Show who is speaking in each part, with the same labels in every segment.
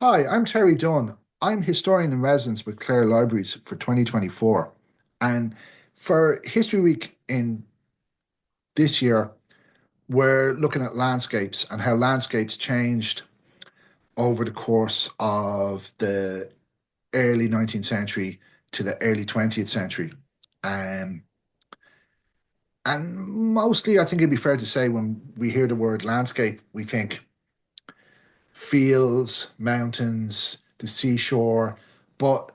Speaker 1: Hi, I'm Terry Dunne. I'm historian in residence with Clare Libraries for 2024. And for History Week in this year, we're looking at landscapes and how landscapes changed over the course of the early 19th century to the early 20th century. Um, and mostly, I think it'd be fair to say when we hear the word landscape, we think fields, mountains, the seashore. But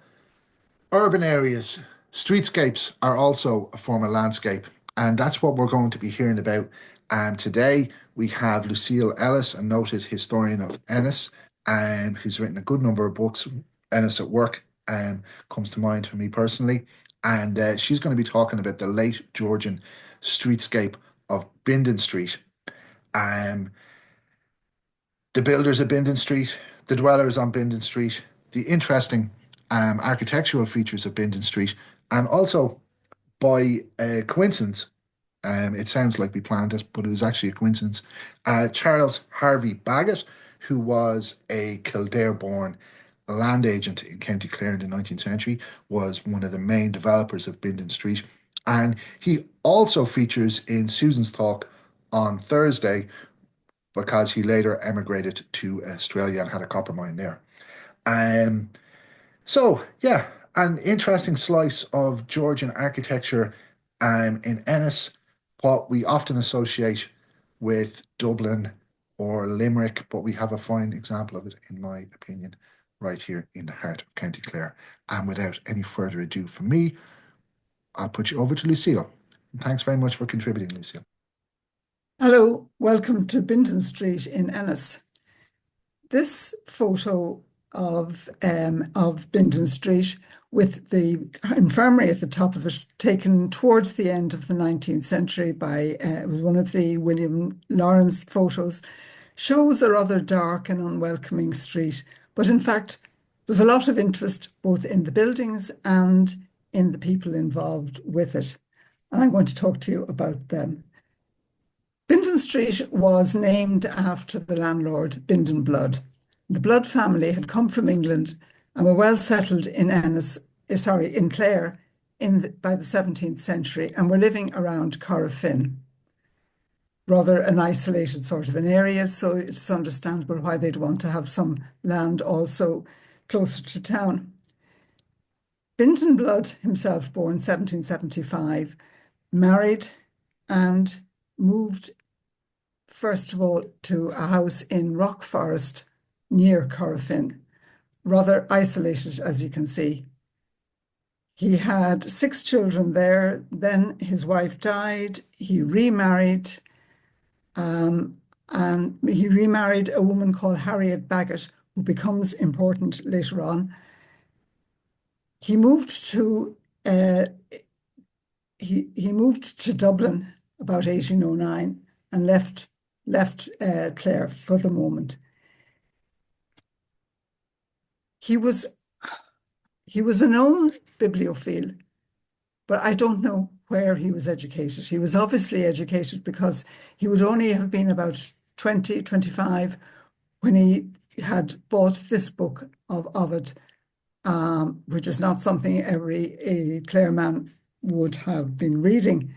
Speaker 1: urban areas, streetscapes are also a form of landscape, and that's what we're going to be hearing about. And today we have Lucille Ellis, a noted historian of Ennis, who's written a good number of books. Ennis at Work comes to mind for me personally, and she's going to be talking about the late Georgian streetscape of Bindon Street. Um, the builders of Bindon Street, the dwellers on Bindon Street, the interesting architectural features of Bindon Street, and also by coincidence, it sounds like we planned it, but it was actually a coincidence. Charles Harvey Bagot, who was a Kildare-born land agent in County Clare in the 19th century, was one of the main developers of Bindon Street. And he also features in Susan's talk on Thursday, because he later emigrated to Australia and had a copper mine there. Um, so yeah, an interesting slice of Georgian architecture in Ennis, what we often associate with Dublin or Limerick, but we have a fine example of it, in my opinion, right here in the heart of County Clare. And without any further ado from me, I'll put you over to Lucille. Thanks very much for contributing, Lucille.
Speaker 2: Hello, welcome to Bindon Street in Ennis. This photo of Bindon Street with the infirmary at the top of it, taken towards the end of the 19th century by it was one of the William Lawrence photos, shows a rather dark and unwelcoming street. But in fact, there's a lot of interest both in the buildings and in the people involved with it. And I'm going to talk to you about them. Bindon Street was named after the landlord Bindon Blood. The Blood family had come from England and were well settled in in Clare by the 17th century, and were living around Corofin, rather an isolated sort of an area, so it's understandable why they'd want to have some land also closer to town. Bindon Blood himself, born 1775, married and moved first of all to a house in Rock Forest near Corofin, rather isolated, as you can see. He had 6 children there. Then his wife died. He remarried, and he remarried a woman called Harriet Bagot, who becomes important later on. He moved to he moved to Dublin about 1809 and left Clare for the moment. He was a known bibliophile, but I don't know where he was educated. He was obviously educated because he would only have been about 20, 25 when he had bought this book of Ovid, which is not something every Clare man would have been reading.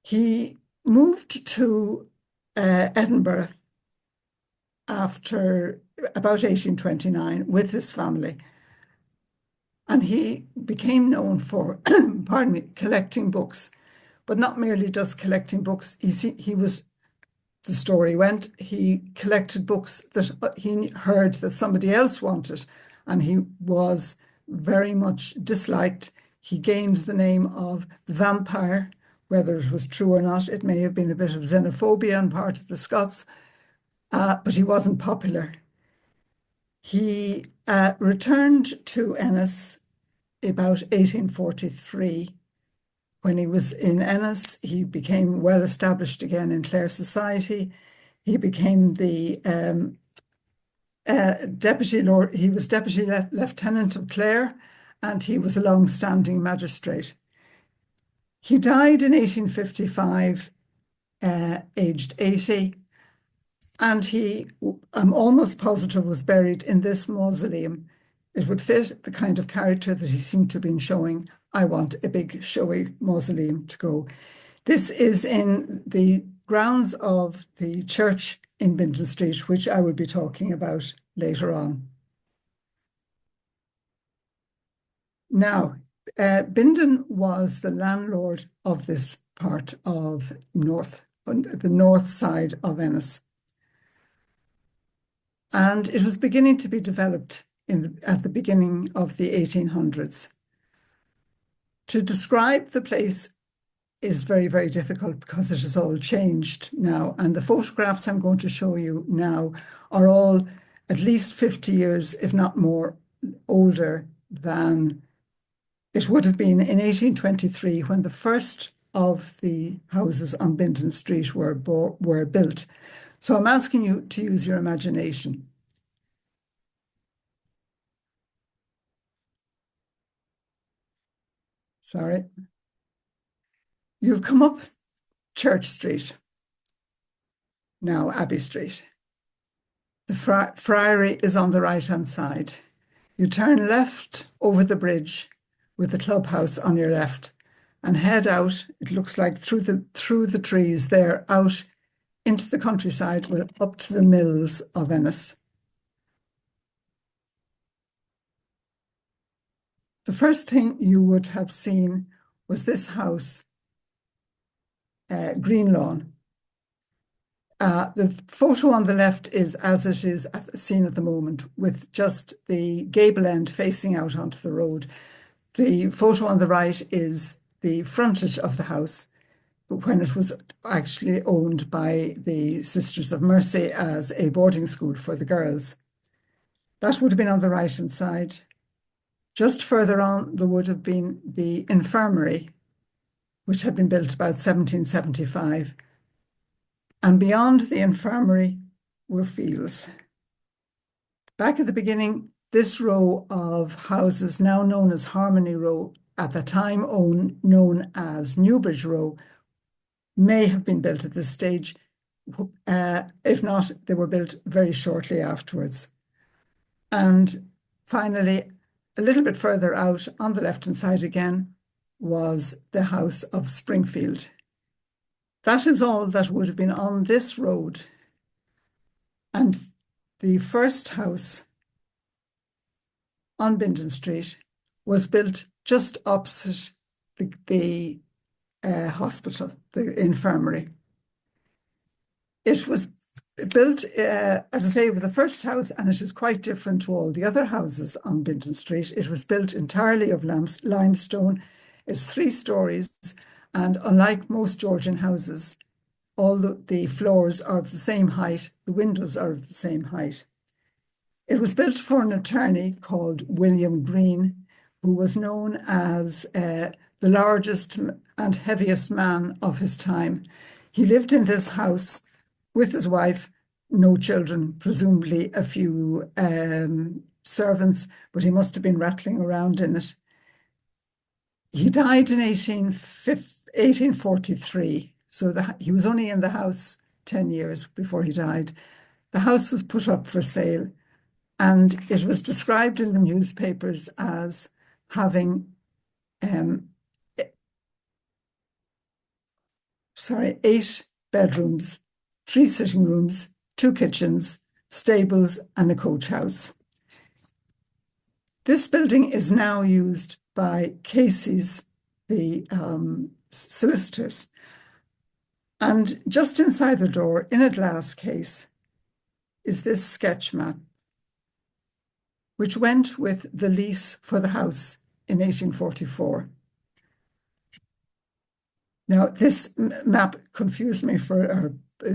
Speaker 2: He moved to Edinburgh after about 1829 with his family. And he became known for, pardon me, collecting books, but not merely just collecting books. He was, the story went, he collected books that he heard that somebody else wanted, and he was very much disliked. He gained the name of the vampire. Whether it was true or not, it may have been a bit of xenophobia on part of the Scots, but he wasn't popular. He returned to Ennis about 1843. When he was in Ennis, he became well established again in Clare society. He became the deputy lord. He was deputy lieutenant of Clare, and he was a long-standing magistrate. He died in 1855, aged 80, And he, I'm almost positive, was buried in this mausoleum. It would fit the kind of character that he seemed to have been showing. I want a big, showy mausoleum to go. This is in the grounds of the church in Bindon Street, which I will be talking about later on. Now, Bindon was the landlord of this part of the north side of Ennis. And it was beginning to be developed at the beginning of the 1800s. To describe the place is very, very difficult because it has all changed now. And the photographs I'm going to show you now are all at least 50 years, if not more, older than it would have been in 1823 when the first of the houses on Bindon Street were built. So I'm asking you to use your imagination. Sorry. You've come up Church Street, now Abbey Street. The Friary is on the right-hand side. You turn left over the bridge with the clubhouse on your left and head out, it looks like through the trees there, out into the countryside, up to the mills of Ennis. The first thing you would have seen was this house, Green Lawn. The photo on the left is as it is seen at the moment, with just the gable end facing out onto the road. The photo on the right is the frontage of the house when it was actually owned by the Sisters of Mercy as a boarding school for the girls. That would have been on the right-hand side. Just further on, there would have been the infirmary, which had been built about 1775. And beyond the infirmary were fields. Back at the beginning, this row of houses, now known as Harmony Row, at the time known as Newbridge Row, may have been built at this stage. If not, they were built very shortly afterwards. And finally, a little bit further out on the left-hand side again was the house of Springfield. That is all that would have been on this road. And the first house on Bindon Street was built just opposite the hospital, the infirmary. It was built, as I say, with the first house, and it is quite different to all the other houses on Bindon Street. It was built entirely of limestone. It's 3 stories, and unlike most Georgian houses, all the floors are of the same height, the windows are of the same height. It was built for an attorney called William Green, who was known as the largest and heaviest man of his time. He lived in this house with his wife, no children, presumably a few servants, but he must have been rattling around in it. He died in 1843, so he was only in the house 10 years before he died. The house was put up for sale, and it was described in the newspapers as having 8 bedrooms, 3 sitting rooms, 2 kitchens, stables, and a coach house. This building is now used by Casey's, the solicitors. And just inside the door, in a glass case, is this sketch map, which went with the lease for the house in 1844. Now, this map confused me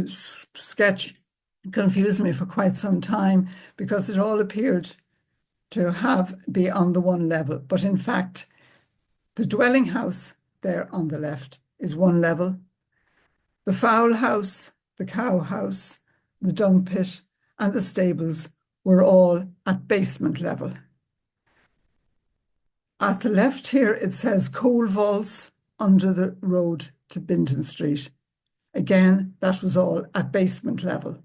Speaker 2: sketch confused me for quite some time because it all appeared to be on the one level. But in fact, the dwelling house there on the left is one level. The fowl house, the cow house, the dung pit, and the stables were all at basement level. At the left here, it says coal vaults under the road to Bindon Street. Again, that was all at basement level.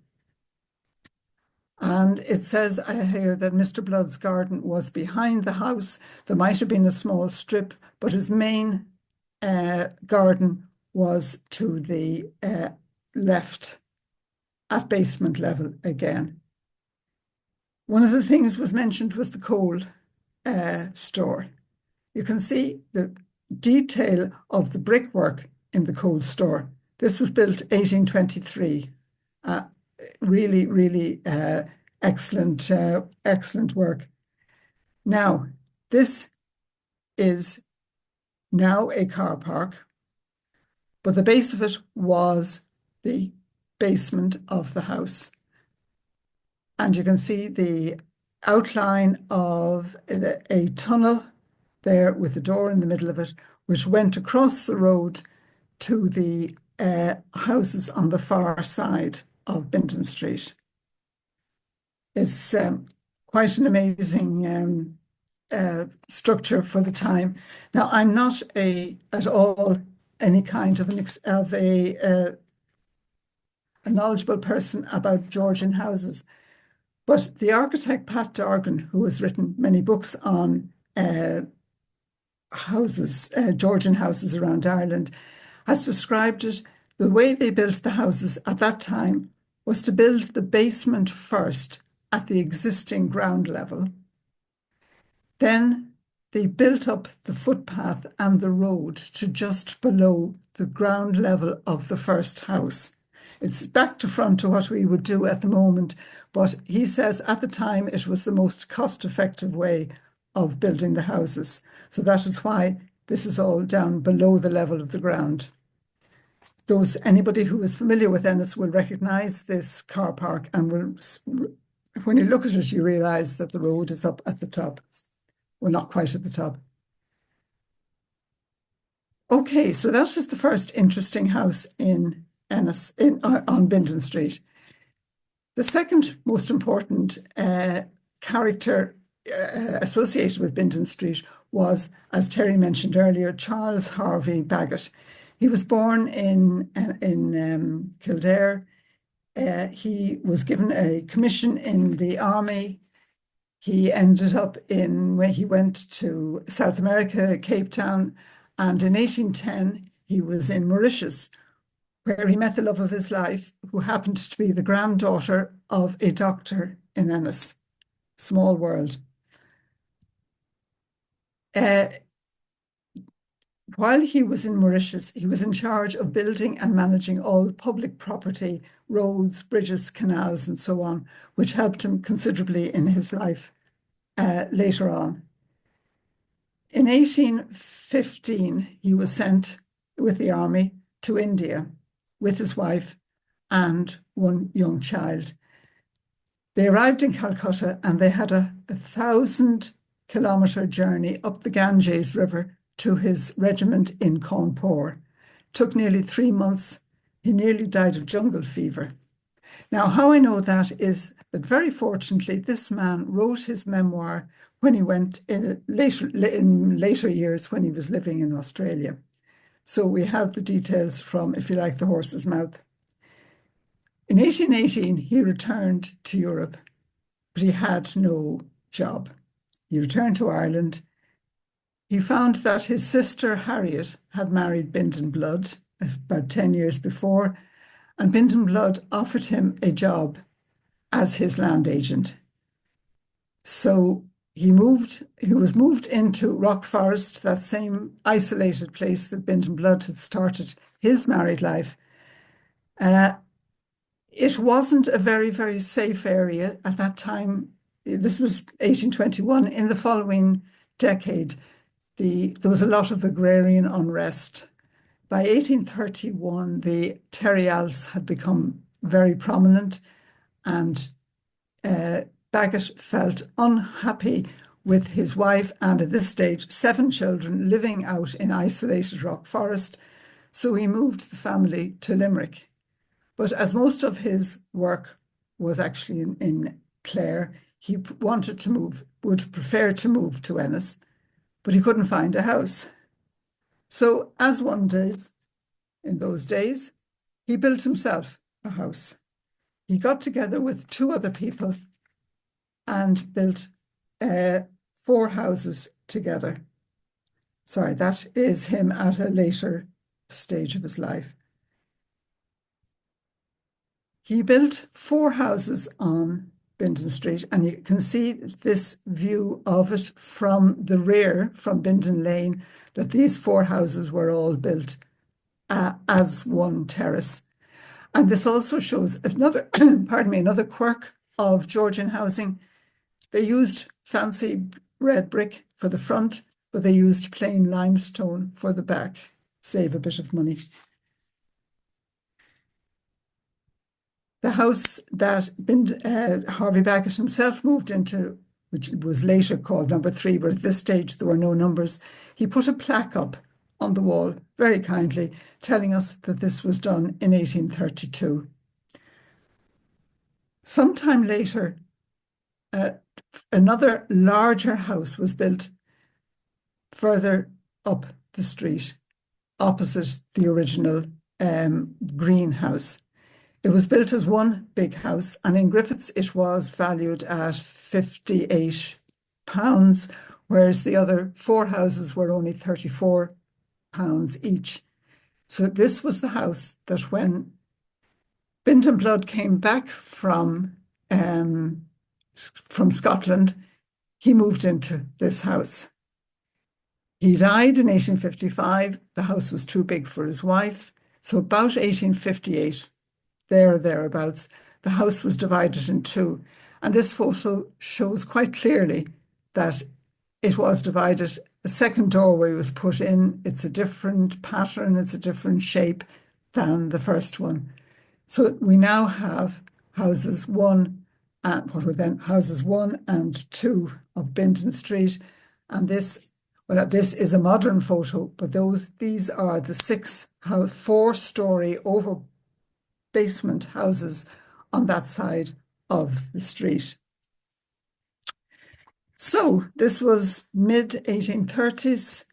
Speaker 2: And it says here that Mr. Blood's garden was behind the house. There might have been a small strip, but his main garden was to the left at basement level again. One of the things was mentioned was the coal store. You can see the detail of the brickwork in the coal store. This was built 1823. Really, really excellent, excellent work. Now, this is now a car park, but the base of it was the basement of the house. And you can see the outline of a tunnel there with a door in the middle of it, which went across the road to the houses on the far side of Bindon Street. It's quite an amazing structure for the time. Now, I'm not at all any kind of a knowledgeable person about Georgian houses, but the architect Pat Dorgan, who has written many books on houses, Georgian houses around Ireland, has described it. The way they built the houses at that time was to build the basement first at the existing ground level. Then they built up the footpath and the road to just below the ground level of the first house. It's back to front to what we would do at the moment, but he says at the time it was the most cost-effective way of building the houses. So that is why this is all down below the level of the ground. Anybody who is familiar with Ennis will recognise this car park, and when you look at it, you realise that the road is up at the top. Well, not quite at the top. Okay, so that is the first interesting house in Ennis, on Bindon Street. The second most important character associated with Bindon Street was, as Terry mentioned earlier, Charles Harvey Bagot. He was born in Kildare. He was given a commission in the army. He ended up when he went to South America, Cape Town, and in 1810 he was in Mauritius, where he met the love of his life, who happened to be the granddaughter of a doctor in Ennis. Small world. While he was in Mauritius, he was in charge of building and managing all public property, roads, bridges, canals, and so on, which helped him considerably in his life later on. In 1815, he was sent with the army to India with his wife and one young child. They arrived in Calcutta and they had a 1,000-kilometre journey up the Ganges River to his regiment in Cawnpore. Took nearly 3 months. He nearly died of jungle fever. Now, how I know that is that very fortunately, this man wrote his memoir when he went in later years when he was living in Australia. So we have the details from, if you like, the horse's mouth. In 1818, he returned to Europe, but he had no job. He returned to Ireland. He found that his sister Harriet had married Bindon Blood about 10 years before, and Bindon Blood offered him a job as his land agent. So he was moved into Rock Forest, that same isolated place that Bindon Blood had started his married life. It wasn't a very, very safe area at that time. This was 1821. In the following decade, there was a lot of agrarian unrest. By 1831, the Terrials had become very prominent, and Bagot felt unhappy with his wife and, at this stage, 7 children living out in isolated Rock Forest. So he moved the family to Limerick. But as most of his work was actually in Clare, he would prefer to move to Ennis, but he couldn't find a house. So, as one did in those days, he built himself a house. He got together with 2 other people and built 4 houses together. Sorry, that is him at a later stage of his life. He built 4 houses on Bindon Street, and you can see this view of it from the rear, from Bindon Lane, that these 4 houses were all built as one terrace. And this also shows another, another quirk of Georgian housing. They used fancy red brick for the front, but they used plain limestone for the back, save a bit of money. The house that Harvey Bagot himself moved into, which was later called number 3, but at this stage there were no numbers, he put a plaque up on the wall, very kindly, telling us that this was done in 1832. Sometime later, another larger house was built further up the street, opposite the original greenhouse. It was built as one big house, and in Griffiths it was valued at £58, whereas the other 4 houses were only £34 each. So this was the house that when Bindon Blood came back from Scotland, he moved into this house. He died in 1855. The house was too big for his wife. So about 1858, there or thereabouts, the house was divided in 2. And this photo shows quite clearly that it was divided. A second doorway was put in. It's a different pattern. It's a different shape than the first one. So we now have houses 1 and what were then houses 1 and 2 of Bindon Street. And this is a modern photo, but these are the 4-story over basement houses on that side of the street. So this was mid-1830s.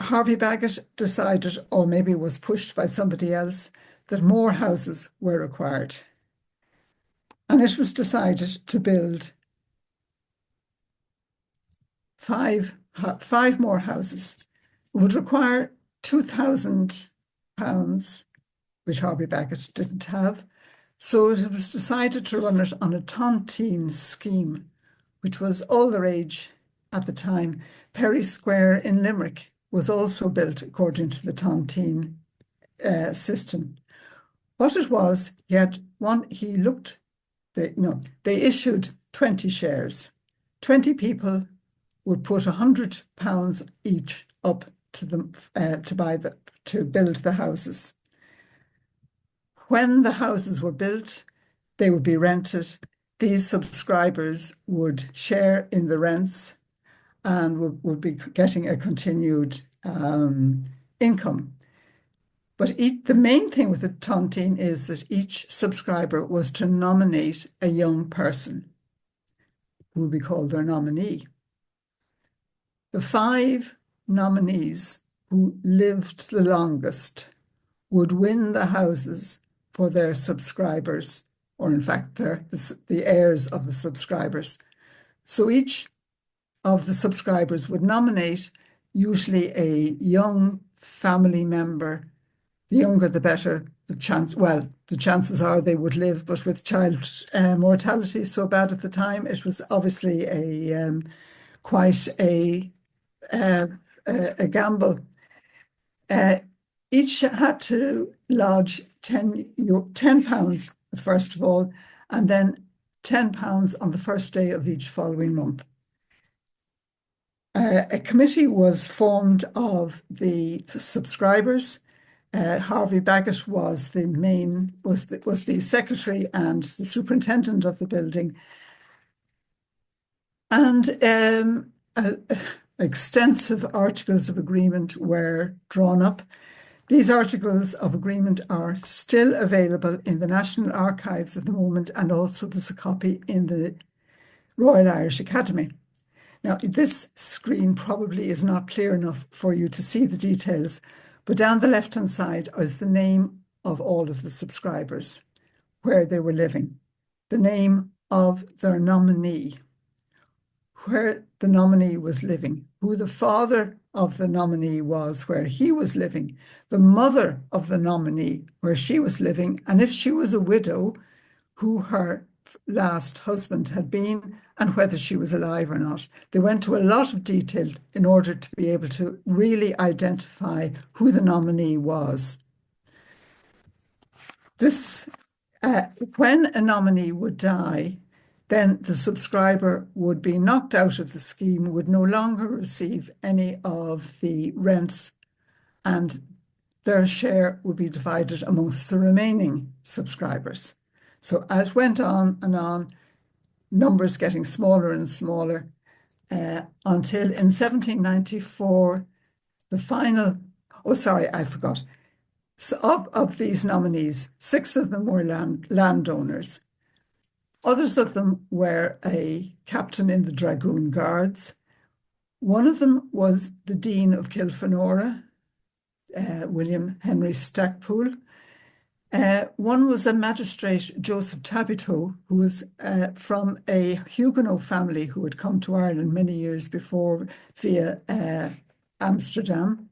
Speaker 2: Harvey Bagot decided, or maybe was pushed by somebody else, that more houses were required. And it was decided to build 5 more houses. It would require £2,000, which Harvey Bagot didn't have. So it was decided to run it on a Tontine scheme, which was all the rage at the time. Perry Square in Limerick was also built according to the Tontine system. What it was, they issued 20 shares. 20 people would put £100 each up to them to build the houses. When the houses were built, they would be rented. These subscribers would share in the rents and would be getting a continued income. But the main thing with the Tontine is that each subscriber was to nominate a young person who would be called their nominee. The 5 nominees who lived the longest would win the houses for their subscribers, or in fact, the heirs of the subscribers. So each of the subscribers would nominate usually a young family member. The younger, the better. The chances are they would live, but with child mortality so bad at the time, it was obviously quite a gamble. Each had to lodge £10 first of all, and then £10 on the first day of each following month. A committee was formed of the subscribers. Harvey Bagot was the secretary and the superintendent of the building, and extensive articles of agreement were drawn up. These articles of agreement are still available in the National Archives at the moment, and also there's a copy in the Royal Irish Academy. Now, this screen probably is not clear enough for you to see the details, but down the left-hand side is the name of all of the subscribers, where they were living, the name of their nominee, where the nominee was living, who the father of the nominee was, where he was living, the mother of the nominee, where she was living, and if she was a widow, who her last husband had been and whether she was alive or not. They went to a lot of detail in order to be able to really identify who the nominee was. This, when a nominee would die, then the subscriber would be knocked out of the scheme, would no longer receive any of the rents, and their share would be divided amongst the remaining subscribers. So as it went on, numbers getting smaller and smaller, until in 1794, the final, oh, sorry, I forgot. So of these nominees, 6 of them were landowners. Others of them were a captain in the Dragoon Guards. One of them was the Dean of Kilfenora, William Henry Stackpool. One was a magistrate, Joseph Tabito, who was from a Huguenot family who had come to Ireland many years before via Amsterdam.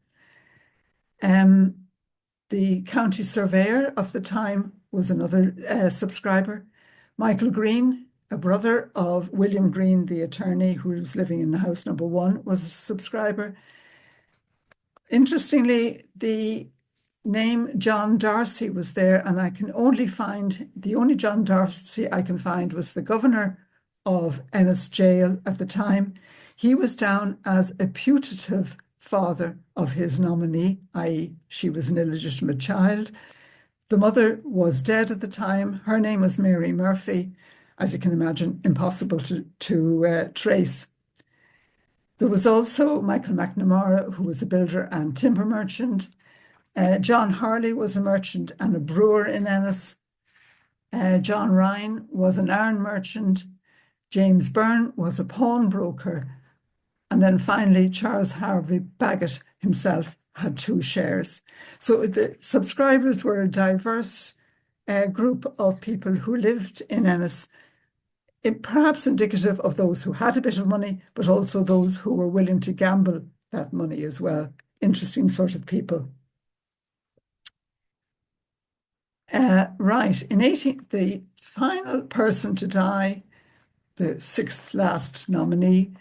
Speaker 2: The county surveyor of the time was another subscriber. Michael Green, a brother of William Green, the attorney who was living in house number 1, was a subscriber. Interestingly, the name John Darcy was there, and I can only find, the only John Darcy I can find was the governor of Ennis jail at the time. He was down as a putative father of his nominee, i.e. she was an illegitimate child. The mother was dead at the time. Her name was Mary Murphy. As you can imagine, impossible to trace. There was also Michael McNamara, who was a builder and timber merchant. John Harley was a merchant and a brewer in Ennis. John Ryan was an iron merchant. James Byrne was a pawnbroker. And then finally, Charles Harvey Bagot himself had 2 shares. So the subscribers were a diverse group of people who lived in Ennis, perhaps indicative of those who had a bit of money, but also those who were willing to gamble that money as well. Interesting sort of people. Right, the final person to die, the 6th last nominee,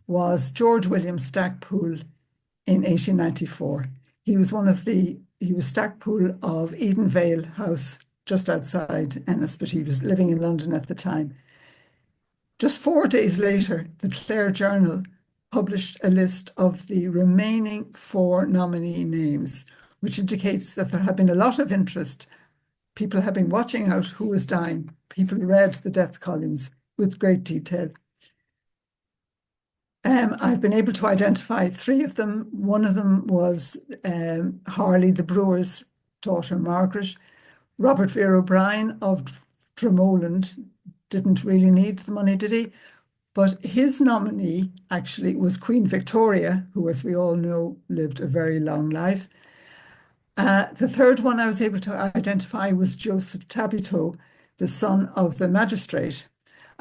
Speaker 2: was George William Stackpool in 1894. He was Stackpool of Edenvale House, just outside Ennis, but he was living in London at the time. Just 4 days later, the Clare Journal published a list of the remaining 4 nominee names, which indicates that there had been a lot of interest. People had been watching out who was dying. People read the death columns with great detail. I've been able to identify 3 of them. One of them was Harley, the brewer's daughter, Margaret. Robert Vere O'Brien of Dromoland didn't really need the money, did he? But his nominee actually was Queen Victoria, who, as we all know, lived a very long life. The 3rd one I was able to identify was Joseph Tabito, the son of the magistrate.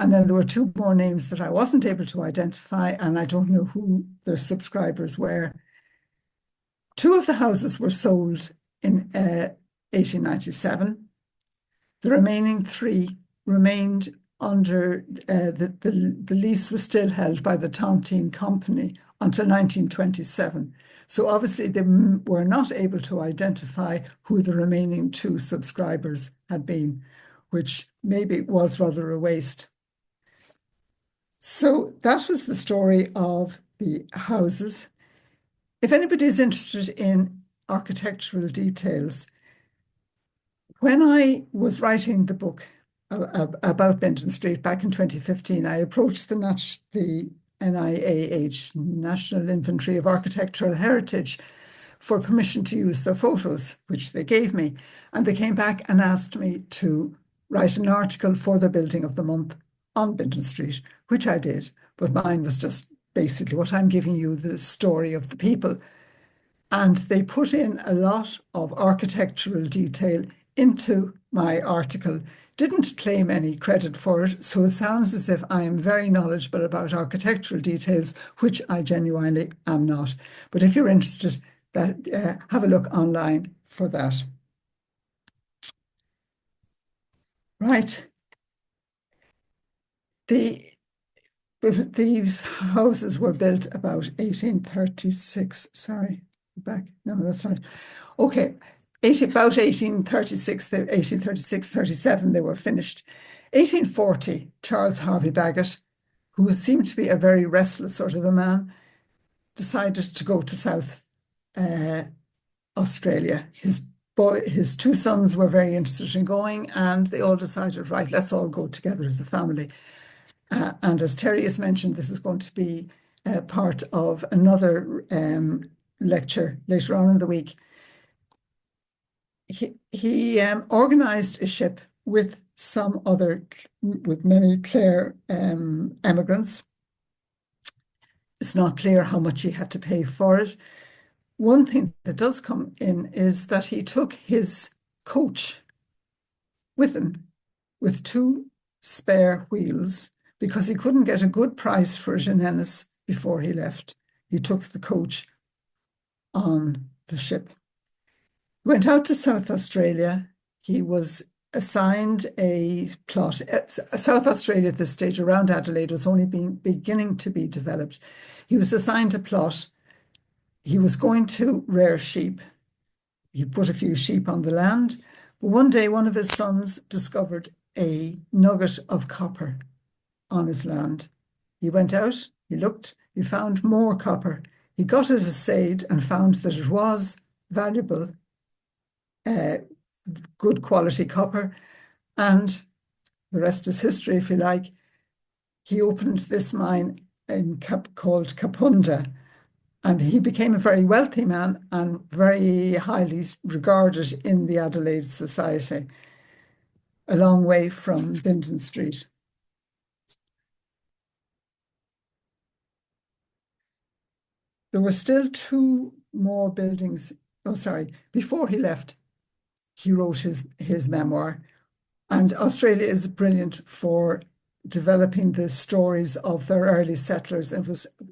Speaker 2: And then there were 2 more names that I wasn't able to identify, and I don't know who their subscribers were. 2 of the houses were sold in 1897. The remaining 3 remained under, the lease was still held by the Tontine Company until 1927. So obviously they were not able to identify who the remaining 2 subscribers had been, which maybe was rather a waste. So that was the story of the houses. If anybody is interested in architectural details, when I was writing the book about Bindon Street back in 2015, I approached the NIAH, National Inventory of Architectural Heritage, for permission to use their photos, which they gave me. And they came back and asked me to write an article for the Building of the Month on Bindon Street, which I did. But mine was just basically what I'm giving you, the story of the people. And they put in a lot of architectural detail into my article. Didn't claim any credit for it, so it sounds as if I am very knowledgeable about architectural details, which I genuinely am not. But if you're interested, have a look online for that. Right. These houses were built about 1836. Sorry, back. No, that's not. Okay. About 1836, 37, they were finished. 1840, Charles Harvey Bagot, who seemed to be a very restless sort of a man, decided to go to South Australia. His two sons were very interested in going, and they all decided, right, let's all go together as a family. And as Terry has mentioned, this is going to be part of another lecture later on in the week. He organised a ship with many Clare emigrants. It's not clear how much he had to pay for it. One thing that does come in is that he took his coach with him with 2 spare wheels because he couldn't get a good price for it in Ennis before he left. He took the coach on the ship. Went out to South Australia. He was assigned a plot. South Australia at this stage, around Adelaide, was only beginning to be developed. He was assigned a plot. He was going to rear sheep. He put a few sheep on the land. But one day, one of his sons discovered a nugget of copper on his land. He went out, he looked, he found more copper. He got it assayed and found that it was valuable, good quality copper, and the rest is history, if you like. He opened this mine called Kapunda, and he became a very wealthy man and very highly regarded in the Adelaide society, a long way from Bindon Street. There were still 2 more buildings. Oh, sorry. Before he left, he wrote his memoir. And Australia is brilliant for developing the stories of their early settlers.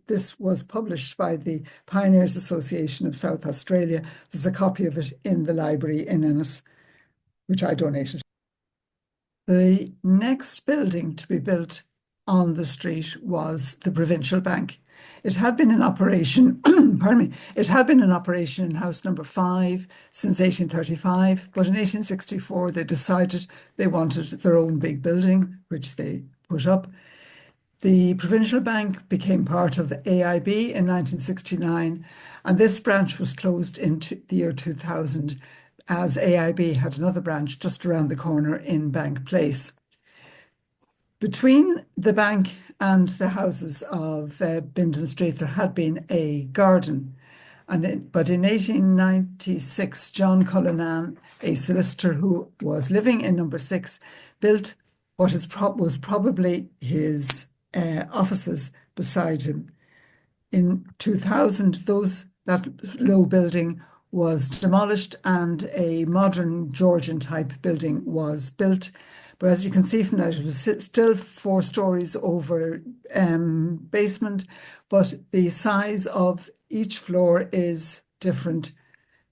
Speaker 2: This was published by the Pioneers Association of South Australia. There's a copy of it in the library in Ennis, which I donated. The next building to be built on the street was the Provincial Bank. It had been in operation, pardon me, it had been in operation in house number 5 since 1835, but in 1864 they decided they wanted their own big building, which they put up. The Provincial Bank became part of AIB in 1969, and this branch was closed in the year 2000, as AIB had another branch just around the corner in Bank Place. Between the bank and the houses of Bindon Street, there had been a garden. But in 1896, John Cullinan, a solicitor who was living in number 6, built what was probably his offices beside him. In 2000, that low building was demolished and a modern Georgian type building was built. But as you can see from that, it was still 4 stories over basement, but the size of each floor is different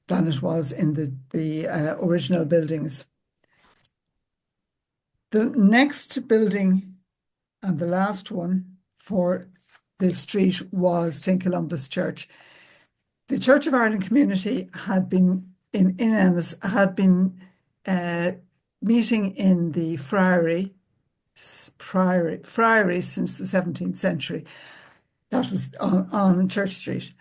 Speaker 2: than it was in the original buildings. The next building and the last one for this street was St. Columba's Church. The Church of Ireland community had been in Ennis, had been meeting in the friary since the 17th century. That was on Church Street.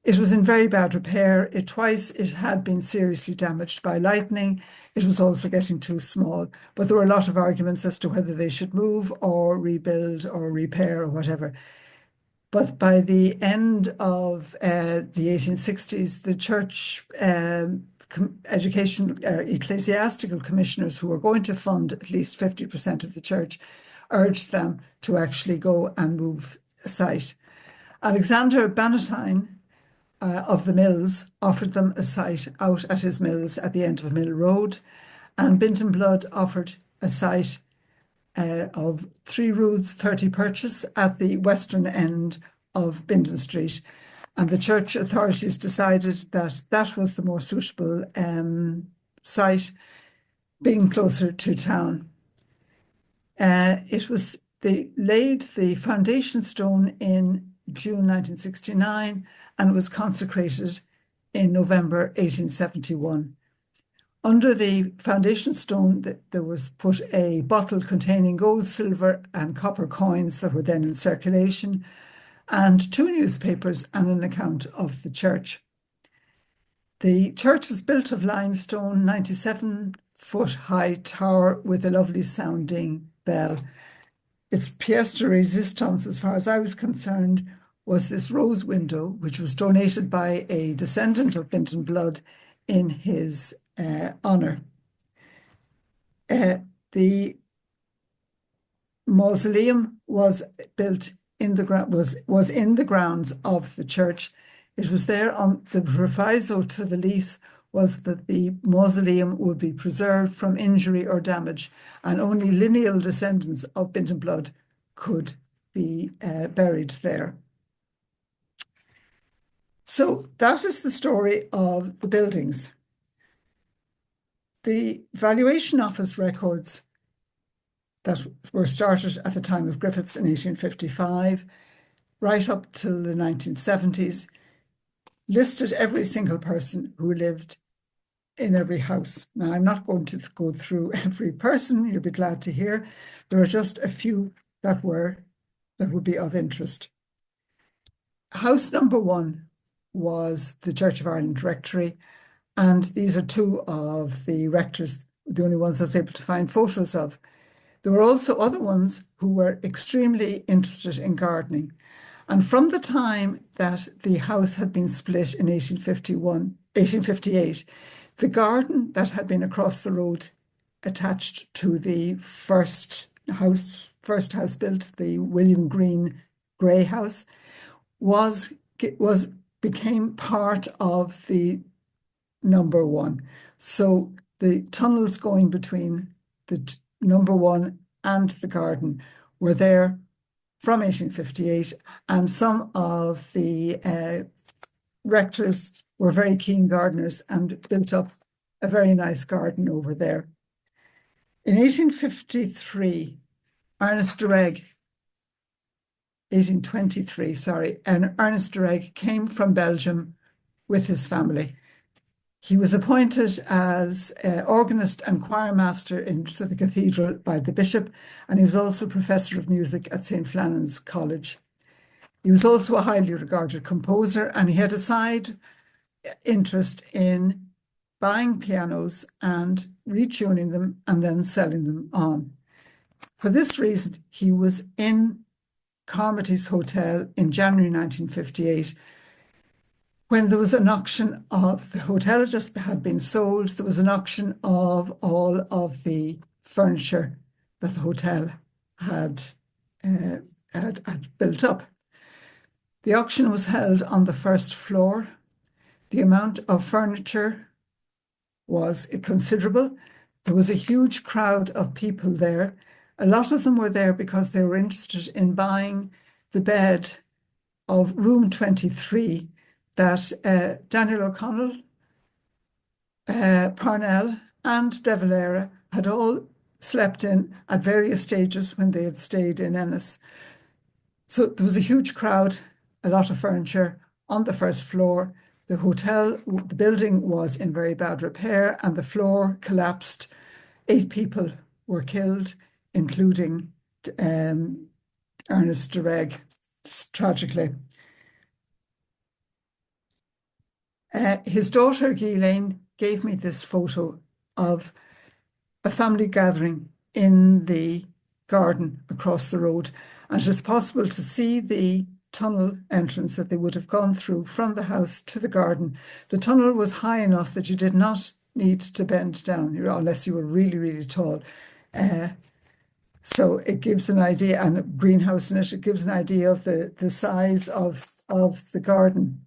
Speaker 2: It was in very bad repair. Twice it had been seriously damaged by lightning. It was also getting too small. But there were a lot of arguments as to whether they should move or rebuild or repair or whatever. But by the end of the 1860s, the church ecclesiastical commissioners who were going to fund at least 50% of the church urged them to actually go and move a site. Alexander Bannatyne of the mills offered them a site out at his mills at the end of Mill Road, and Bindon Blood offered a site of 3 roods 30 purchase at the western end of Bindon Street. And the church authorities decided that that was the more suitable site, being closer to town. They laid the foundation stone in June 1969 and was consecrated in November 1871. Under the foundation stone, there was put a bottle containing gold, silver, and copper coins that were then in circulation, and 2 newspapers and an account of the church. The church was built of limestone, 97-foot high tower with a lovely sounding bell. Its pièce de résistance, as far as I was concerned, was this rose window, which was donated by a descendant of Bindon Blood in his honour. The mausoleum was built in the was in the grounds of the church. It was there on the proviso to the lease was that the mausoleum would be preserved from injury or damage, and only lineal descendants of Bindon Blood could be buried there. So that is the story of the buildings. The Valuation Office records that were started at the time of Griffiths in 1855, right up till the 1970s, listed every single person who lived in every house. Now, I'm not going to go through every person, you'll be glad to hear. There are just a few that would be of interest. House number 1 was the Church of Ireland Rectory, and these are 2 of the rectors, the only ones I was able to find photos of. There were also other ones who were extremely interested in gardening. And from the time that the house had been split in 1858, the garden that had been across the road attached to the first house built, the William Green Grey House, became part of the number 1. So the tunnels going between the number 1 and the garden were there from 1858, and some of the rectors were very keen gardeners and built up a very nice garden over there. In 1823, Ernest Dureg, 1823, sorry, and Ernest Dureg came from Belgium with his family. He was appointed as organist and choir master into the cathedral by the bishop, and he was also professor of music at St. Flannan's College. He was also a highly regarded composer, and he had a side interest in buying pianos and retuning them and then selling them on. For this reason, he was in Carmody's Hotel in January 1958 when there was an auction of, the hotel just had been sold, there was an auction of all of the furniture that the hotel had built up. The auction was held on the first floor. The amount of furniture was considerable. There was a huge crowd of people there. A lot of them were there because they were interested in buying the bed of room 23 that Daniel O'Connell, Parnell and De Valera had all slept in at various stages when they had stayed in Ennis. So there was a huge crowd, a lot of furniture on the first floor. The hotel, the building was in very bad repair and the floor collapsed. 8 people were killed, including Ernest Dureg, tragically. His daughter, Ghislaine, gave me this photo of a family gathering in the garden across the road. And it is possible to see the tunnel entrance that they would have gone through from the house to the garden. The tunnel was high enough that you did not need to bend down, unless you were really, really tall. So it gives an idea, and a greenhouse in it, it gives an idea of the size of the garden.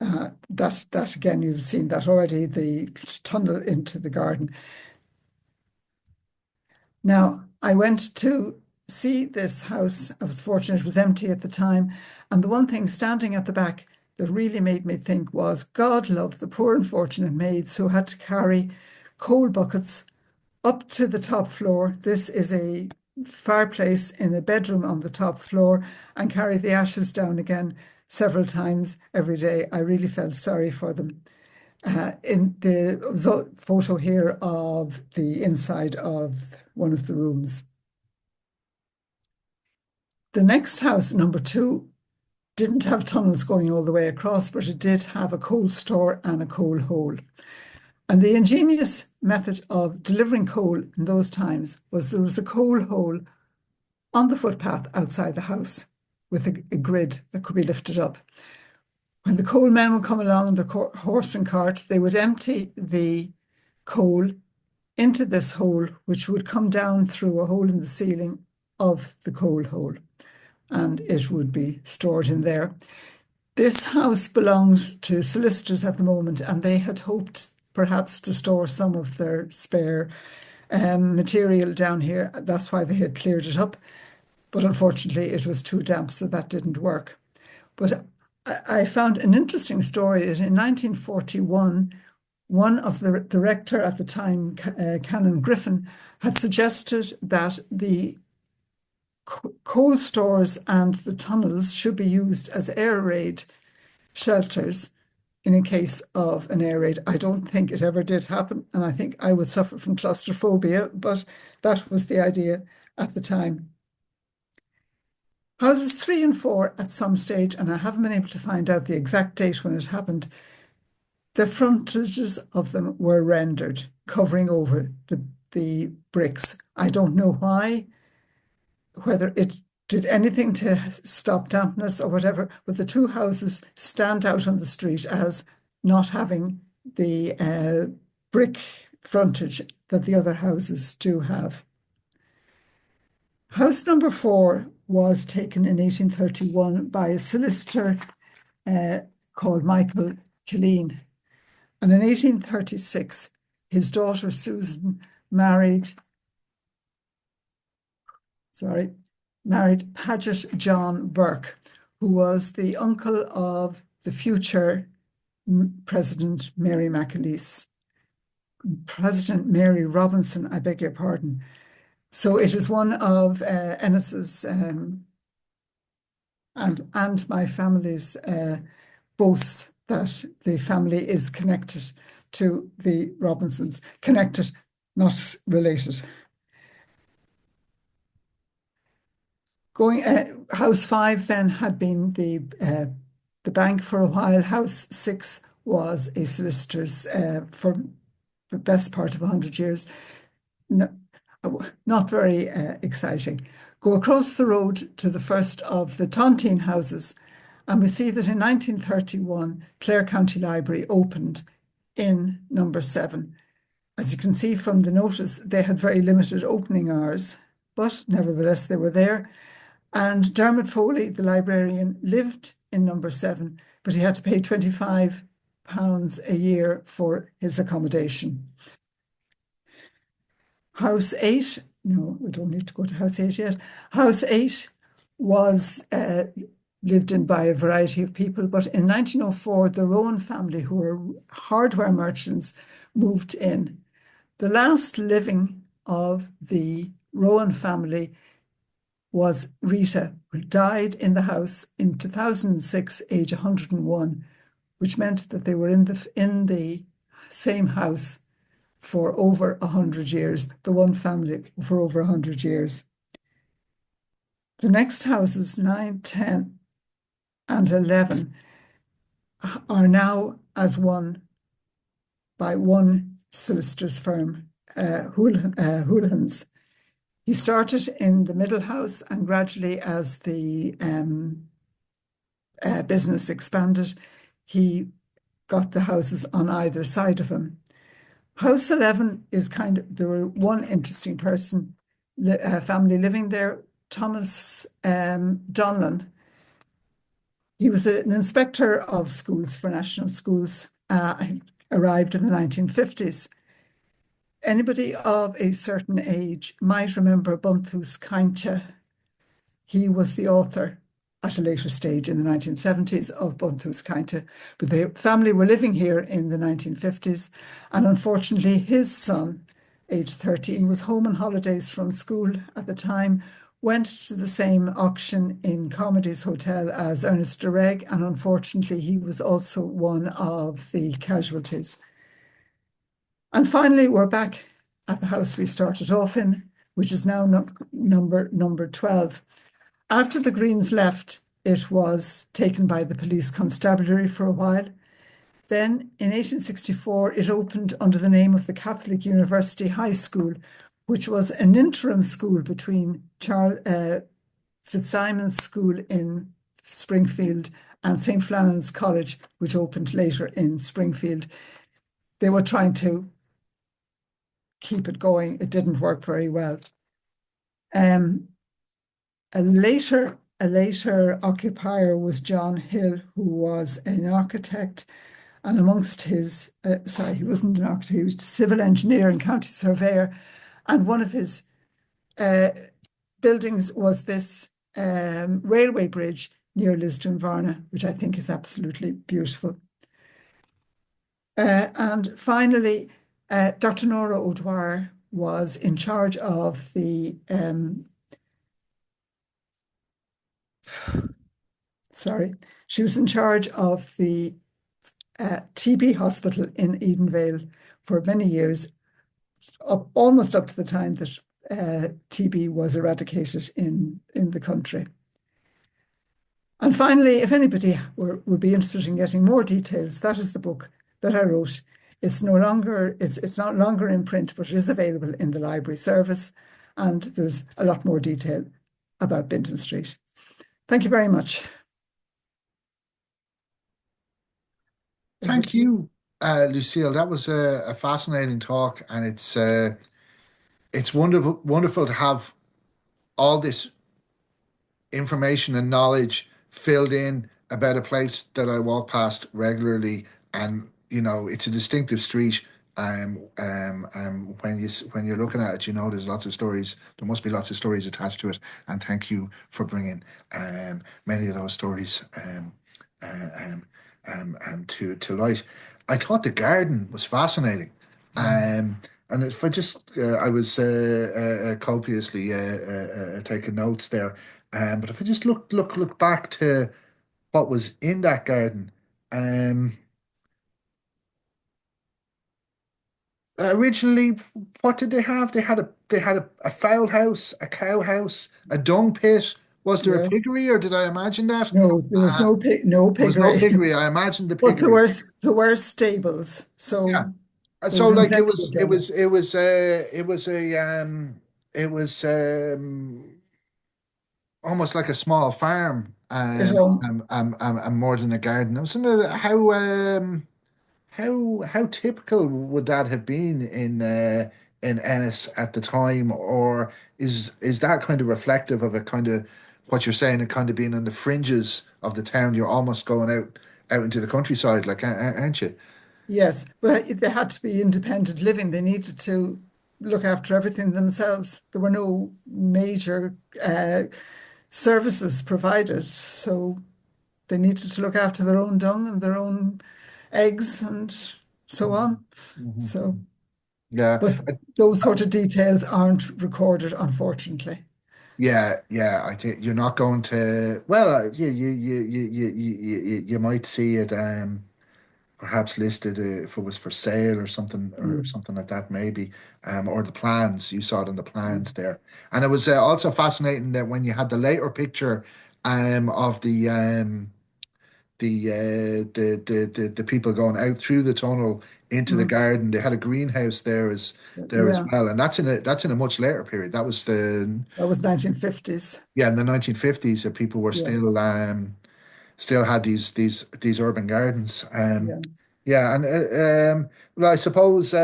Speaker 2: That again, you've seen that already, the tunnel into the garden. Now, I went to see this house. I was fortunate it was empty at the time. And the one thing standing at the back that really made me think was, God love the poor unfortunate maids who had to carry coal buckets up to the top floor. This is a fireplace in a bedroom on the top floor, and carry the ashes down again several times every day. I really felt sorry for them. In the photo here of the inside of one of the rooms. The next house, number 2, didn't have tunnels going all the way across, but it did have a coal store and a coal hole. And the ingenious method of delivering coal in those times was there was a coal hole on the footpath outside the house with a grid that could be lifted up. When the coal men would come along in their horse and cart, they would empty the coal into this hole, which would come down through a hole in the ceiling of the coal hole, and it would be stored in there. This house belongs to solicitors at the moment, and they had hoped perhaps to store some of their spare material down here. That's why they had cleared it up. But unfortunately, it was too damp, so that didn't work. But I found an interesting story that in 1941, one of the rector at the time, Canon Griffin, had suggested that the coal stores and the tunnels should be used as air raid shelters in a case of an air raid. I don't think it ever did happen, and I think I would suffer from claustrophobia, but that was the idea at the time. Houses 3 and 4 at some stage, and I haven't been able to find out the exact date when it happened, the frontages of them were rendered, covering over the bricks. I don't know why, whether it did anything to stop dampness or whatever, but the 2 houses stand out on the street as not having the brick frontage that the other houses do have. House number 4 was taken in 1831 by a solicitor called Michael Killeen. And in 1836, his daughter Susan married Paget John Burke, who was the uncle of the future President Mary McAleese. President Mary Robinson, I beg your pardon. So it is one of Ennis's and my family's boasts that the family is connected to the Robinsons. Connected, not related. House 5 then had been the bank for a while. House 6 was a solicitor's for the best part of 100 years. No, not very exciting. Go across the road to the first of the Tontine houses, and we see that in 1931, Clare County Library opened in number 7. As you can see from the notice, they had very limited opening hours, but nevertheless they were there. And Dermot Foley, the librarian, lived in number 7, but he had to pay £25 a year for his accommodation. House 8, no, we don't need to go to House 8 yet. House 8 was lived in by a variety of people, but in 1904, the Rowan family, who were hardware merchants, moved in. The last living of the Rowan family was Rita, who died in the house in 2006, age 101, which meant that they were in the same house for over 100 years, the one family for over 100 years. The next houses, 9, 10, and 11, are now as one by one solicitor's firm, Houlihan's. He started in the middle house, and gradually, as the business expanded, he got the houses on either side of him. House 11 is there were one interesting person, family living there, Thomas Dunne, He was an inspector of schools for national schools. He arrived in the 1950s. Anybody of a certain age might remember Bunthús Cainte. He was the author at a later stage in the 1970s of Bunthús Cainte, but the family were living here in the 1950s, and unfortunately his son, aged 13, was home on holidays from school at the time, went to the same auction in Carmody's Hotel as Ernest de Reg, and unfortunately he was also one of the casualties. And finally, we're back at the house we started off in, which is now number 12. After the Greens left, it was taken by the police constabulary for a while. Then in 1864, it opened under the name of the Catholic University High School, which was an interim school between Fitzsimon's School in Springfield and St. Flannan's College, which opened later in Springfield. They were trying to keep it going. It didn't work very well. A later occupier was John Hill, who was an architect, and amongst his, he wasn't an architect, he was a civil engineer and county surveyor, and one of his buildings was this railway bridge near Lisdoonvarna, which I think is absolutely beautiful. And finally, Dr. Nora O'Dwyer was in charge of the she was in charge of the TB hospital in Edenvale for many years, almost up to the time that TB was eradicated in the country. And finally, if anybody would be interested in getting more details, that is the book that I wrote. It's no longer in print, but it is available in the library service, and there's a lot more detail about Bindon Street. Thank you very much.
Speaker 1: Thank you, Lucille. That was a fascinating talk, and it's wonderful to have all this information and knowledge filled in about a place that I walk past regularly, and it's a distinctive street. When you're looking at it, there's lots of stories. There must be lots of stories attached to it, and thank you for bringing many of those stories to light. I thought the garden was fascinating. And if I just, I was copiously taking notes there. But if I just look back to what was in that garden, um, originally, what did they have? They had a fowl house, a cow house, a dung pit. Was there a
Speaker 2: Yes.
Speaker 1: piggery, or did I imagine that?
Speaker 2: No, there was no
Speaker 1: There was no
Speaker 2: piggery,
Speaker 1: piggery. I imagined the
Speaker 2: but
Speaker 1: piggery.
Speaker 2: there were stables.
Speaker 1: Yeah.
Speaker 2: So there
Speaker 1: So
Speaker 2: would have been
Speaker 1: like it
Speaker 2: plenty
Speaker 1: was
Speaker 2: of
Speaker 1: it
Speaker 2: dung.
Speaker 1: was it was it was it was almost like a small farm,
Speaker 2: It all,
Speaker 1: more than a garden. I was wondering how typical would that have been in Ennis at the time, or is that kind of reflective of a kind of what you're saying, and kind of being on the fringes of the town? You're almost going out into the countryside, like, aren't you?
Speaker 2: yes, but they had to be independent living. They needed to look after everything themselves. There were no major services provided, so they needed to look after their own dung and their own eggs and so on.
Speaker 1: Mhm.
Speaker 2: So,
Speaker 1: Yeah,
Speaker 2: but those sort of details aren't recorded, unfortunately.
Speaker 1: yeah. I think you're not going to. Well, you might see it perhaps listed if it was for sale or
Speaker 2: Mm,
Speaker 1: something like that, maybe, or the plans. You saw it on the
Speaker 2: mm,
Speaker 1: plans there, and it was also fascinating that when you had the later picture of the people going out through the tunnel into the
Speaker 2: mm.
Speaker 1: garden, they had a greenhouse there as
Speaker 2: Yeah,
Speaker 1: well, and that's in a much later period. That was the
Speaker 2: that was 1950s.
Speaker 1: Yeah, in the 1950s, that people were
Speaker 2: Yeah,
Speaker 1: still had these urban gardens.
Speaker 2: yeah.
Speaker 1: Yeah, and well, I suppose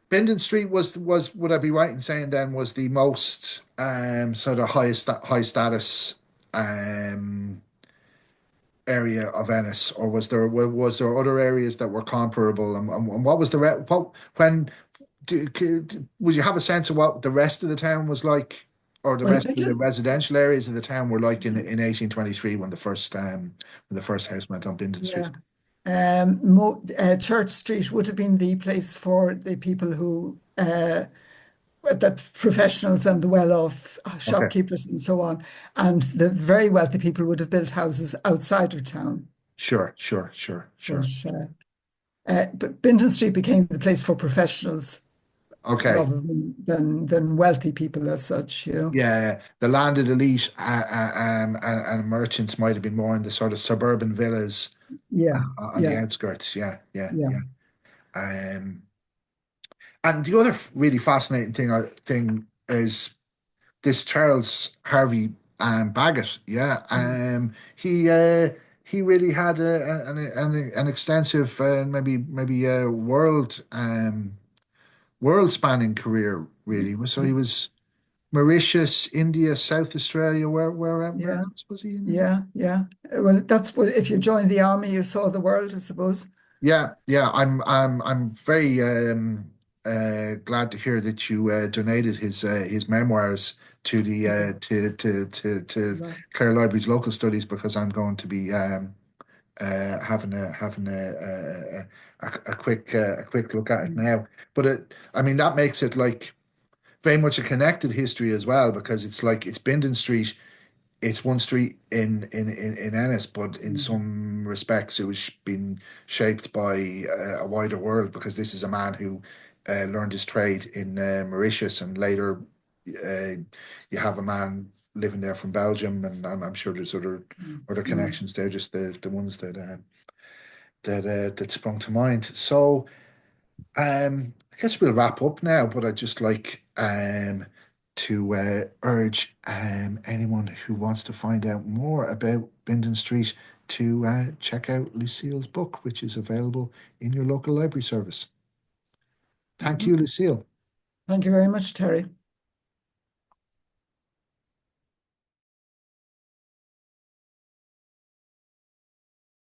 Speaker 1: Bindon Street was would I be right in saying then was the most sort of high status um area of Ennis, or was there other areas that were comparable? And what was the re what when would you have a sense of what the rest of the town was like, or the
Speaker 2: Well,
Speaker 1: rest of the residential areas of the town were like in 1823 when the first house went on Bindon Street?
Speaker 2: yeah. Church Street would have been the place for the people who, the professionals and the well-off
Speaker 1: Okay,
Speaker 2: shopkeepers and so on. And the very wealthy people would have built houses outside of town.
Speaker 1: sure, sure, sure,
Speaker 2: But,
Speaker 1: sure.
Speaker 2: but Bindon Street became the place for professionals
Speaker 1: Okay,
Speaker 2: rather than wealthy people as such, you know.
Speaker 1: yeah, the landed elite and merchants might have been more in the sort of suburban villas
Speaker 2: Yeah,
Speaker 1: on the
Speaker 2: yeah,
Speaker 1: outskirts. Yeah, yeah,
Speaker 2: yeah.
Speaker 1: yeah. Um, and the other really fascinating thing is this Charles Harvey Bagot. Yeah, he really had an extensive maybe world spanning career. Really, so he was Mauritius, India, South Australia. Where
Speaker 2: Yeah,
Speaker 1: else was he in?
Speaker 2: yeah, yeah. Well, that's what if you joined the army, you saw the world, I suppose.
Speaker 1: Yeah, yeah. I'm very glad to hear that you donated his memoirs to the to
Speaker 2: Right.
Speaker 1: Clare Library's local studies, because I'm going to be having a quick look at it
Speaker 2: Mm,
Speaker 1: now. But I mean, that makes it like very much a connected history as well, because it's like it's Bindon Street, it's one street in Ennis, but in
Speaker 2: mm,
Speaker 1: some respects it was been shaped by a wider world, because this is a man who learned his trade in Mauritius, and later uh, you have a man living there from Belgium, and I'm sure there's other
Speaker 2: mm.
Speaker 1: connections there, just the ones that sprung to mind. So. I guess we'll wrap up now, but I'd just like to urge anyone who wants to find out more about Bindon Street to check out Lucille's book, which is available in your local library service. Thank
Speaker 2: Mhm.
Speaker 1: you, Lucille.
Speaker 2: Thank you very much, Terry.